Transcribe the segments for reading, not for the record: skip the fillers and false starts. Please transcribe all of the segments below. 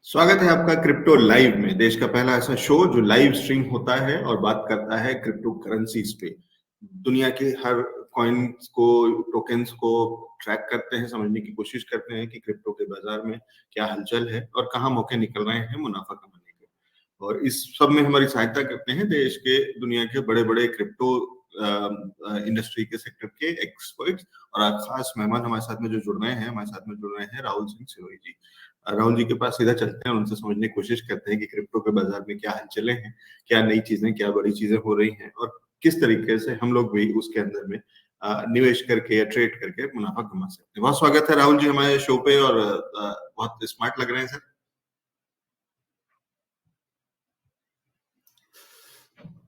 स्वागत है आपका क्रिप्टो लाइव में। देश का पहला ऐसा शो जो लाइव स्ट्रीम होता है और बात करता है क्रिप्टो करेंसीज पे। दुनिया के हर कॉइन्स को, टोकन्स को ट्रैक करते हैं, समझने की कोशिश करते हैं कि क्रिप्टो के बाजार में क्या हलचल है और कहाँ मौके निकल रहे हैं मुनाफा कमाने के। और इस सब में हमारी सहायता करते हैं देश के, दुनिया के बड़े-बड़े क्रिप्टो इंडस्ट्री के सेक्टर के एक्सपर्ट्स। और आज खास मेहमान हमारे साथ में जो जुड़ रहे हैं, हमारे साथ में जुड़ रहे हैं राहुल सिंह सिरोही जी। राहुल जी के पास सीधा चलते हैं, उनसे समझने की कोशिश करते हैं कि क्रिप्टो के बाजार में क्या हलचलें हैं, क्या नई चीजें, क्या बड़ी चीजें हो रही हैं और किस तरीके से हम लोग भी उसके अंदर में निवेश करके या ट्रेड करके मुनाफा कमा सकते हैं। बहुत स्वागत है राहुल जी हमारे शो पे और बहुत स्मार्ट लग रहे हैं सर।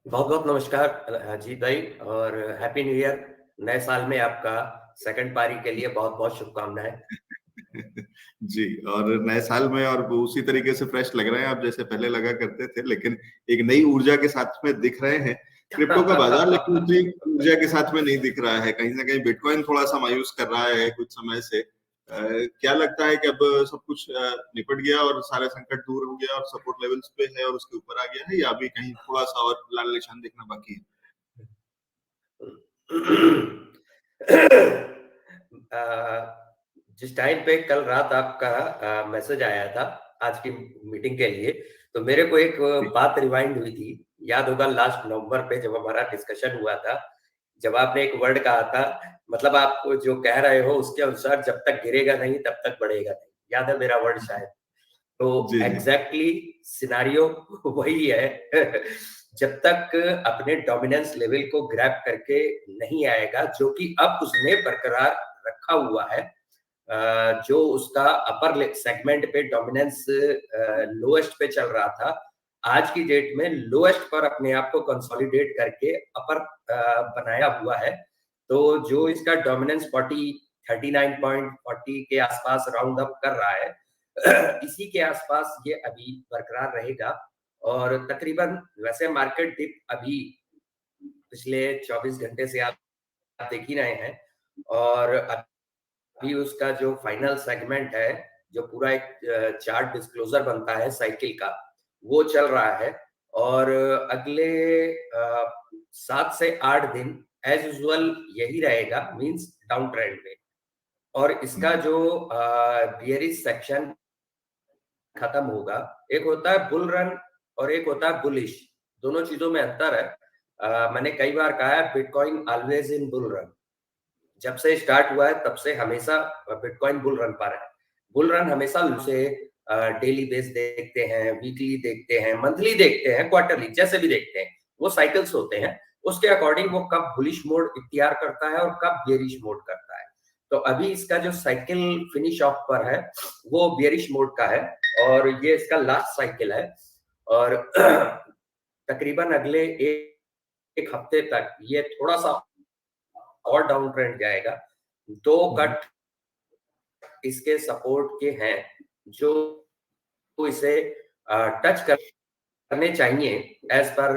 बहुत बहुत नमस्कार अजीत भाई और हैप्पी न्यू ईयर। नए साल में आपका सेकंड पारी के लिए बहुत बहुत शुभकामनाएं। जी, और नए साल में और उसी तरीके से फ्रेश लग रहे हैं आप जैसे पहले लगा करते थे, लेकिन एक नई ऊर्जा के साथ में दिख रहे हैं क्रिप्टो का बाजार, लेकिन उतनी ऊर्जा के साथ में नहीं दिख रहा है। कहीं ना कहीं बिटकॉइन थोड़ा सा मायूस कर रहा है कुछ समय से। क्या लगता है कि अब सब कुछ निपट गया और सारे संकट दूर हो गया और सपोर्ट लेवल्स पे है और उसके ऊपर आ गया है, या अभी कहीं थोड़ा सा और लाल निशान दिखना बाकी है? जिस टाइम पे कल रात आपका मैसेज आया था आज की मीटिंग के लिए, तो मेरे को एक बात रिवाइंड हुई थी। याद होगा लास्ट नवंबर पे जब हमारा डिस्कशन हुआ था, जब आपने एक वर्ड कहा था, मतलब आप जो कह रहे हो उसके अनुसार जब तक गिरेगा नहीं तब तक बढ़ेगा नहीं। याद है मेरा वर्ड शायद? तो जी जी। एग्जैक्टली सिनारियो वही है। जब तक अपने डोमिनेंस लेवल को ग्रैब करके नहीं आएगा, जो कि अब उसने बरकरार रखा हुआ है, जो उसका अपर सेगमेंट पे डोमिनेंस लोएस्ट पे चल रहा था, आज की डेट में लोएस्ट पर अपने आप को कंसोलिडेट करके अपर बनाया हुआ है। तो जो इसका डोमिनेंस 39.40 के आसपास राउंड अप कर रहा है, इसी के आसपास ये अभी बरकरार रहेगा। और तकरीबन वैसे मार्केट डिप अभी पिछले 24 घंटे से आप देख ही रहे हैं, और अभी उसका जो फाइनल सेगमेंट है, जो पूरा एक चार्ट डिस्क्लोजर बनता है साइकिल का, वो चल रहा है। और अगले 7 से 8 दिन एज यूजुअल यही रहेगा, मींस डाउन ट्रेंड में। और इसका जो बियरिश सेक्शन खत्म होगा, एक होता है बुल रन और एक होता है बुलिश। दोनों चीजों में अंतर है। मैंने कई बार कहा है, bitcoin always in bull run. जब से स्टार्ट हुआ है तब से हमेशा बिटकॉइन बुल रन पर है। बुल रन हमेशा उसे डेली बेस देखते हैं, वीकली देखते हैं, मंथली देखते हैं, क्वार्टरली, जैसे भी देखते हैं, वो साइकिल्स होते हैं। उसके अकॉर्डिंग वो कब बुलिश मोड इख्तियार करता है और कब बेरिश मोड करता है। तो अभी इसका जो साइकिल फिनिश ऑफ पर है वो बेरिश मोड का है, और ये इसका लास्ट साइकिल है। और तकरीबन अगले एक हफ्ते तक ये थोड़ा सा और डाउन ट्रेंड जाएगा। 2 कट इसके सपोर्ट के हैं जो इसे टच करने चाहिए एज पर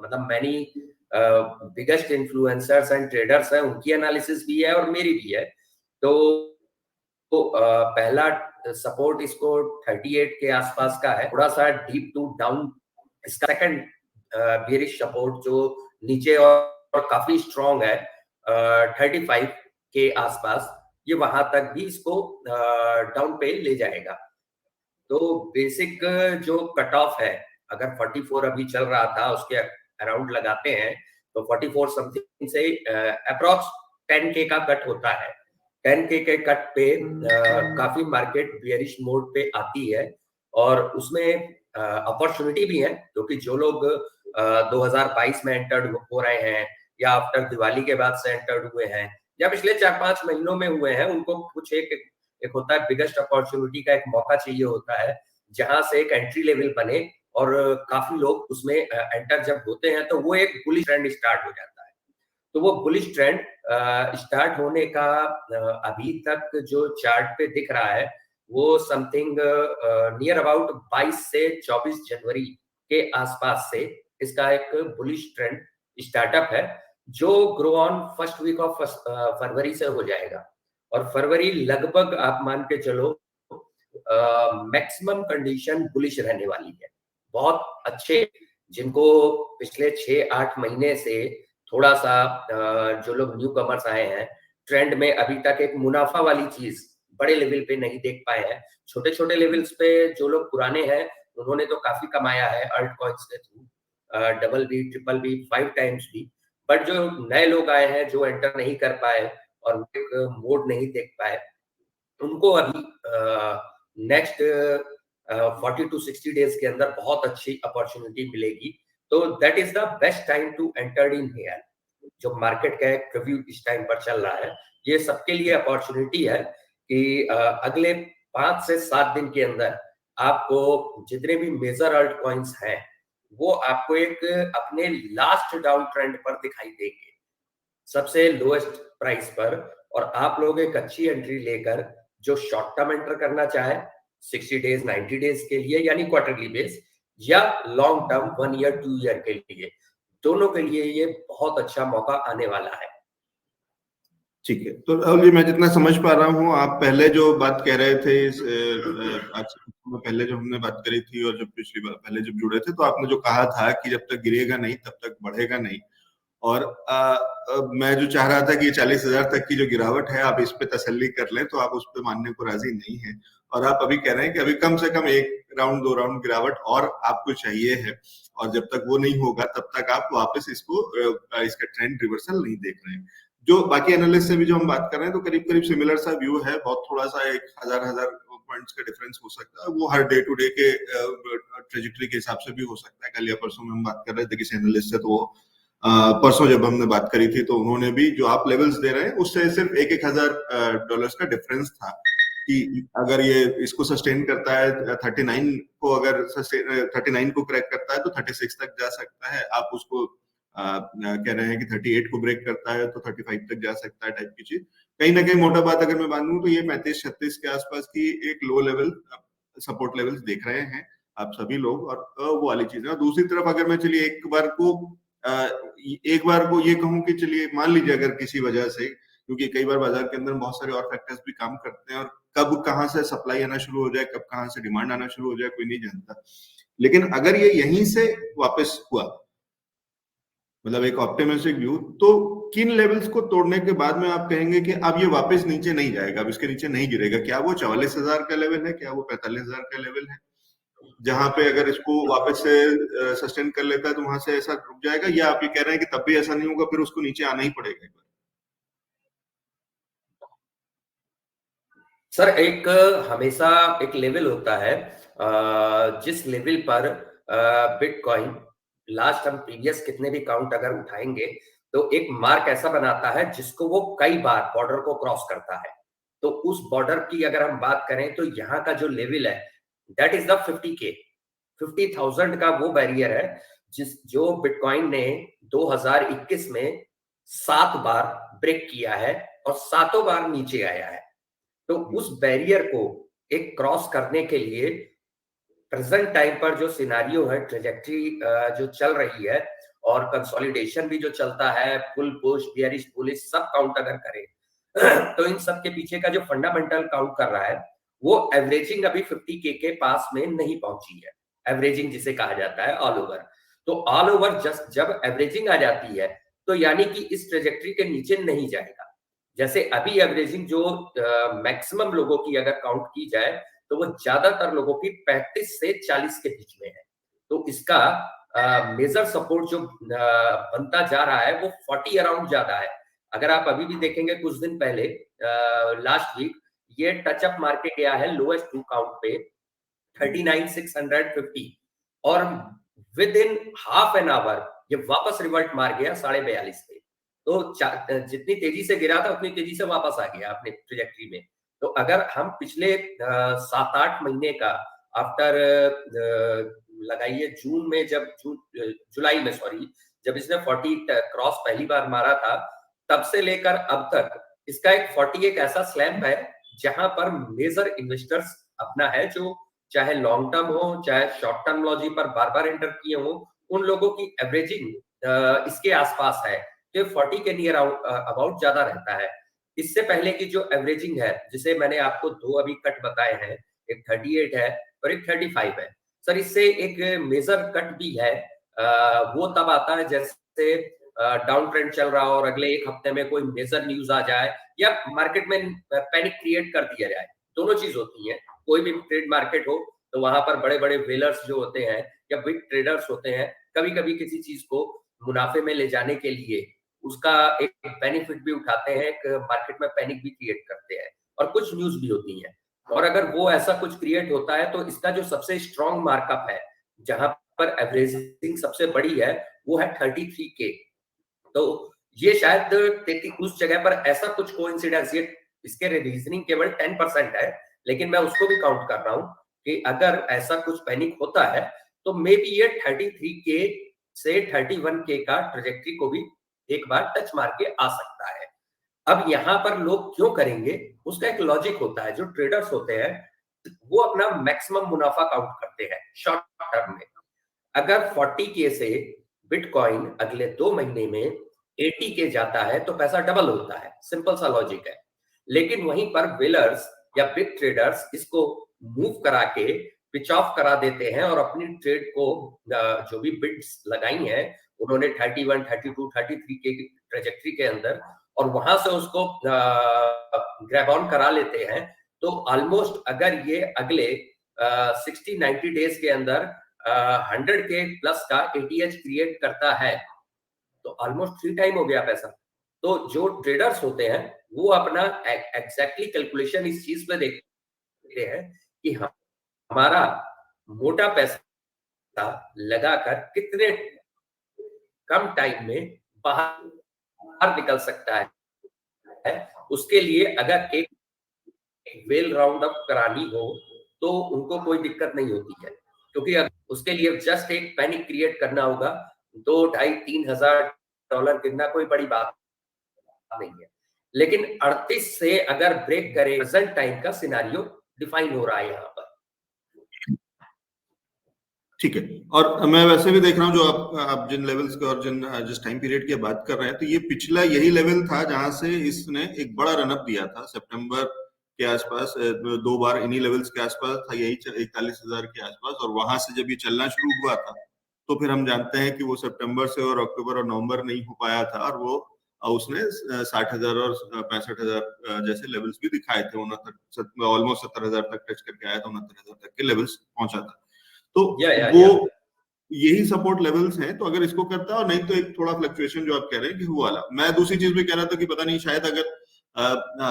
मतलब many biggest influencers and traders हैं, उनकी एनालिसिस भी है और मेरी भी है। तो पहला सपोर्ट इसको 38 के आसपास का है, थोड़ा सा डीप टू डाउन। इसका सेकंड बेरिश सपोर्ट जो नीचे और काफी स्ट्रॉन्ग है 35 के आसपास, ये वहां तक भी इसको डाउन पे ले जाएगा। तो बेसिक जो कट ऑफ है, अगर 44 अभी चल रहा था उसके अराउंड लगाते हैं, तो 44 समथिंग से अप्रोक्स 10K का कट होता है। 10K के कट पे काफी मार्केट बियरिश मोड पे आती है, और उसमें अपॉर्चुनिटी भी है, क्योंकि जो लोग 2022 में एंटर्ड हो रहे हैं, या आफ्टर दिवाली के बाद से एंटर्ड हुए हैं, या पिछले 4-5 महीनों में हुए हैं, उनको कुछ एक होता है बिगेस्ट अपॉर्चुनिटी का एक मौका चाहिए होता है, जहां से एक एंट्री लेवल बने। और काफी लोग उसमें एंटर जब होते हैं तो वो एक बुलिश ट्रेंड स्टार्ट हो जाता है। तो वो बुलिश ट्रेंड स्टार्ट होने का अभी तक जो चार्ट पे दिख रहा है, वो समथिंग नियर अबाउट 22 से 24 जनवरी के आसपास से इसका एक बुलिश ट्रेंड स्टार्टअप है, जो grow on first week of फरवरी से हो जाएगा। और फरवरी लगभग आप मान के चलो मैक्सिमम कंडीशन बुलिश रहने वाली है। बहुत अच्छे, जिनको पिछले 6-8 महीने से थोड़ा सा जो लोग न्यू कमर्स आए हैं, ट्रेंड में अभी तक एक मुनाफा वाली चीज बड़े लेवल पे नहीं देख पाए हैं। छोटे छोटे लेवल्स पे जो लोग पुराने हैं उन्होंने तो काफी कमाया है अल्ट कॉइन्स के थ्रू, डबल भी, ट्रिपल भी, 5 टाइम्स भी। बट जो नए लोग आए हैं जो एंटर नहीं कर पाए और एक मोड नहीं देख पाए, उनको अभी नेक्स्ट 40 to 60 डेज के अंदर बहुत अच्छी अपॉर्चुनिटी मिलेगी। तो that is the best time to enter in here. जो मार्केट का एक रिव्यू इस टाइम पर चल रहा है, ये सबके लिए अपॉर्चुनिटी है कि अगले 5 से 7 दिन के अंदर आपको जितने भी मेजर अल्ट कॉइन्स हैं वो आपको एक अपने लास्ट डाउन ट्रेंड पर दिखाई देंगे, सबसे लोएस्ट प्राइस पर। और आप लोग एक अच्छी एंट्री लेकर जो शॉर्ट टर्म एंटर करना चाहे 60 डेज 90 डेज के लिए यानी क्वार्टरली बेस, या लॉन्ग टर्म 1 ईयर 2 ईयर के लिए, दोनों के लिए ये बहुत अच्छा मौका आने वाला है। ठीक है, तो राहुल जी, मैं जितना समझ पा रहा हूँ, आप पहले जो बात कह रहे थे आज पहले जो हमने बात करी थी और जब पिछली बार पहले जब जुड़े थे, तो आपने जो कहा था कि जब तक गिरेगा नहीं तब तक बढ़ेगा नहीं। और मैं जो चाह रहा था कि 40,000 तक की जो गिरावट है, आप इस पे तसल्ली कर लें, तो आप उस पे मानने को राजी नहीं है। और आप अभी कह रहे हैं कि अभी कम से कम 1 राउंड 2 राउंड गिरावट और आपको चाहिए है, और जब तक वो नहीं होगा तब तक आप वापस इसका ट्रेंड रिवर्सल नहीं देख रहे हैं। जो बाकी एनालिस्ट से भी जो हम बात कर रहे हैं, तो करीब करीब सिमिलर सा व्यू है। बहुत थोड़ा सा 1000 पॉइंट्स का डिफरेंस हो सकता है, वो हर डे टू डे के ट्रेजेक्टरी के हिसाब से भी हो सकता है। कल या परसों में हम बात कर रहे थे किसी एनालिस्ट से, तो वो परसों जब हमने बात करी थी तो उन्होंने भी जो आप लेवल्स दे रहे हैं उससे सिर्फ $1,000 का डिफरेंस था कि अगर ये इसको सस्टेन करता है 39 को, अगर 39 को क्रैक करता है तो 36 तक जा सकता है। आप उसको कह रहे हैं कि 38 को ब्रेक करता है तो 35 तक जा सकता है, टाइप की चीज। कहीं ना कहीं मोटा बात अगर मैं बांधूं तो ये 35-36 के आसपास की एक लो लेवल सपोर्ट लेवल्स देख रहे हैं आप सभी लोग, और वो वाली चीज है। दूसरी तरफ अगर मैं चलिए एक बार को ये कहूं कि चलिए मान लीजिए अगर किसी वजह से, क्योंकि कई बार बाजार के अंदर बहुत सारे और फैक्टर्स भी काम करते हैं, और कब कहां से सप्लाई आना शुरू हो जाए, कब कहां से डिमांड आना शुरू हो जाए, कोई नहीं जानता। लेकिन अगर ये यहीं से वापस हुआ, मतलब एक ऑप्टिमिस्टिक व्यू, तो किन लेवल्स को तोड़ने के बाद में आप कहेंगे कि अब ये वापस नीचे नहीं जाएगा, अब इसके नीचे नहीं गिरेगा? क्या वो 44,000 का लेवल है, क्या वो 45,000 का लेवल है, जहां पे अगर इसको वापस से सस्टेन कर लेता है तो वहां से ऐसा रुक जाएगा? या आप ये कह रहे हैं कि तब भी ऐसा नहीं होगा, फिर उसको नीचे आना ही पड़ेगा एक बार? सर, एक हमेशा एक लेवल होता है जिस लेवल पर बिटकॉइन लास्ट हम प्रीवियस कितने भी काउंट अगर उठाएंगे तो एक मार्क ऐसा बनाता है जिसको वो कई बार बॉर्डर को क्रॉस करता है। तो उस बॉर्डर की अगर हम बात करें तो यहाँ का जो लेवल है दैट इज द 50K, 50,000 का वो बैरियर है जो बिटकॉइन ने 2021 में 7 बार ब्रेक किया है और 7 बार नीचे आया है। तो उस बैरियर को एक क्रॉस करने के लिए प्रेजेंट टाइम पर जो सिनारियो है, ट्रेजेक्टरी जो चल रही है और कंसोलिडेशन भी जो चलता है, फुल पुश, बियरिश, बुलिश, सब काउंट अगर करें तो इन सब के पीछे का जो फंडामेंटल काउंट कर रहा है वो एवरेजिंग अभी 50K के पास में नहीं पहुंची है, एवरेजिंग जिसे कहा जाता है ऑल ओवर। तो ऑल ओवर जस्ट जब एवरेजिंग आ जाती है तो यानी कि इस ट्रेजेक्टरी के नीचे नहीं जाएगा। जैसे अभी एवरेजिंग जो मैक्सिमम लोगों की अगर काउंट की जाए तो वो ज्यादातर लोगों की 35 से 40 के बीच में है। तो इसका मेजर सपोर्ट जो बनता जा रहा है वो 40 अराउंड ज्यादा है। अगर आप अभी भी देखेंगे कुछ दिन पहले लास्ट वीक ये टचअप मार के गया है लोएस्ट 2 काउंट पे 39,650, और with in half an hour ये वापस रिवर्ट मार गया 42.5 पे। तो जितनी तेजी से गिरा था उतनी तेजी से वापस आ गया अपने ट्रेजेक्टरी में। तो अगर हम पिछले 7-8 महीने का आफ्टर लगाइए जून में, जब जुलाई में सॉरी, जब इसने 40 क्रॉस पहली बार मारा था, तब से लेकर अब तक इसका एक 40 एक ऐसा स्लैब है जहां पर मेजर इन्वेस्टर्स अपना है, जो चाहे लॉन्ग टर्म हो चाहे शॉर्ट टर्म लॉजी पर बार बार एंटर किए हो, उन लोगों की एवरेजिंग इसके आसपास है, तो 40 के नियर अबाउट ज्यादा रहता है। इससे पहले की जो एवरेजिंग है, जिसे मैंने आपको 2 अभी कट बताए हैं, एक 38 है और एक 35 है। सर इससे एक मेजर कट भी है, वो तब आता है जैसे डाउन ट्रेंड चल रहा हो और अगले एक हफ्ते में कोई मेजर न्यूज आ जाए या मार्केट में पैनिक क्रिएट कर दिया जाए। दोनों चीज होती है, कोई भी ट्रेड मार्केट हो तो वहां पर बड़े बड़े वेलर्स जो होते हैं या बिग ट्रेडर्स होते हैं, कभी कभी किसी चीज को मुनाफे में ले जाने के लिए उसका एक बेनिफिट भी उठाते हैं, एक मार्केट में पैनिक भी क्रिएट करते हैं, और कुछ न्यूज भी होती है। और अगर वो ऐसा कुछ क्रिएट होता है तो इसका जो सबसे स्ट्रॉन्ग मार्कअप है, जहां पर एवरेजिंग सबसे बड़ी है, वो है 33K। तो ये शायद उस जगह पर ऐसा कुछ कोइंसिडेंस, ये इसके रीजनिंग केवल 10% है, लेकिन मैं उसको भी काउंट कर रहा हूं कि अगर ऐसा कुछ पैनिक होता है तो मे बी ये 33K से 31K का ट्रेजेक्टरी को भी एक बार टच मार के आ सकता है। अब यहाँ पर लोग क्यों करेंगे, उसका एक लॉजिक होता है। जो ट्रेडर्स होते हैं वो अपना मैक्सिमम मुनाफा काउंट करते हैं शॉर्ट टर्म में। अगर 40K से बिटकॉइन अगले 2 महीने में 80K जाता है तो पैसा डबल होता है, सिंपल सा लॉजिक है। लेकिन वहीं पर वेलर्स या बिग ट्रेडर्स इसको मूव करा के पिच ऑफ करा देते हैं और अपनी ट्रेड को जो भी बिड्स लगाई हैं उन्होंने 31, 32, 33K की ट्रेजेक्टरी के अंदर, और वहां से उसको ग्रैब ऑन करा लेते हैं। तो ऑलमोस्ट अगर ये अगले 60-90 डेज के अंदर 100K प्लस का ATH क्रिएट करता है तो ऑलमोस्ट 3 टाइम हो गया पैसा। तो जो ट्रेडर्स होते हैं वो अपना एग्जैक्टली कैलकुलेशन इस चीज पे देखते हैं कि हमारा मोटा पैसा लगाकर कितने कम टाइम में बाहर निकल सकता है। उसके लिए अगर एक वेल राउंड अप करानी हो तो उनको कोई दिक्कत नहीं होती है, क्योंकि उसके लिए जस्ट एक पैनिक क्रिएट करना होगा। 2-2.5-3 हजार डॉलर गिरना कोई बड़ी बात नहीं है। लेकिन 38 से अगर ब्रेक करे, प्रेजेंट टाइम का सिनारियो डिफाइन हो रहा है यहाँ पर। ठीक है। और मैं वैसे भी देख रहा हूँ जो आप जिन लेवल्स के और जिस टाइम पीरियड की बात कर रहे हैं, तो ये पिछला यही लेवल था जहां से इसने एक बड़ा रनअप दिया था सितंबर के आसपास। 2 बार इन्हीं लेवल्स के आसपास था, यही 41,000 के आसपास। और वहां से जब ये चलना शुरू हुआ था तो फिर हम जानते हैं कि वो सितंबर से और अक्टूबर और नवंबर नहीं हो पाया था, और वो उसने 60,000 और 65,000 जैसे लेवल्स भी दिखाए थे। 69, ऑलमोस्ट 70,000 तक टच करके आया था, 69,000 तक के लेवल्स पहुंचा था। तो वो यही सपोर्ट लेवल्स हैं। तो अगर इसको करता है, और नहीं तो एक थोड़ा फ्लक्चुएशन जो आप कह रहे हैं कि वो वाला। मैं दूसरी चीज भी कह रहा था कि पता नहीं शायद अगर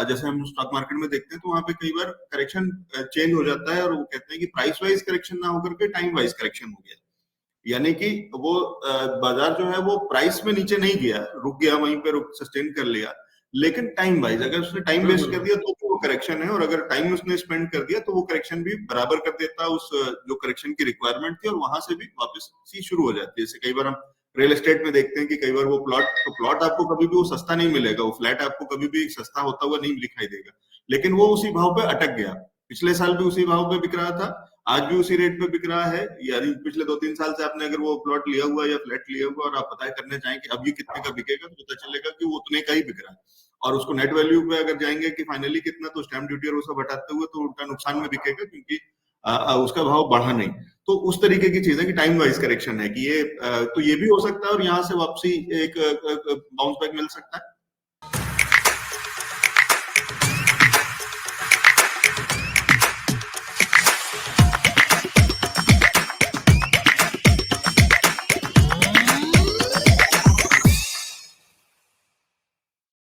जैसे हम स्टॉक मार्केट में देखते हैं तो वहां पे कई बार करेक्शन चेंज हो जाता है, और वो कहते हैं कि प्राइस वाइज करेक्शन ना होकर के टाइम वाइज करेक्शन हो गया। यानी कि वो बाजार जो है वो प्राइस में नीचे नहीं गया, रुक गया, वहीं पे रुक सस्टेन कर लिया, लेकिन टाइम वाइज अगर उसने टाइम वेस्ट कर दिया तो वो करेक्शन है, और अगर टाइम उसने स्पेंड कर दिया तो वो करेक्शन भी बराबर कर देता है उस जो करेक्शन की रिक्वायरमेंट थी, और वहां से भी वापस सी शुरू हो जाती है। जैसे कई बार हम रियल एस्टेट में देखते हैं कि कई बार वो प्लॉट आपको कभी भी वो सस्ता नहीं मिलेगा, वो फ्लैट आपको कभी भी सस्ता होता हुआ नहीं दिखाई देगा, लेकिन वो उसी भाव पे अटक गया। पिछले साल भी उसी भाव पे बिक रहा था, आज भी उसी रेट पे बिक रहा है। यानी पिछले 2-3 साल से आपने अगर वो प्लॉट लिया हुआ या फ्लैट लिया हुआ और आप पता करने चाहें कि अब ये कितने का बिकेगा, तो पता चलेगा कि वो उतने का ही बिक रहा है। और उसको नेट वैल्यू पे अगर जाएंगे कि फाइनली कितना, तो स्टैम्प ड्यूटी और वो सब हटाते हुए तो उनका नुकसान में बिकेगा, क्योंकि उसका भाव बढ़ा नहीं। तो उस तरीके की चीज है कि टाइम वाइज करेक्शन है कि ये तो ये भी हो सकता है, और यहाँ से वापसी एक बाउंस बैक मिल सकता है।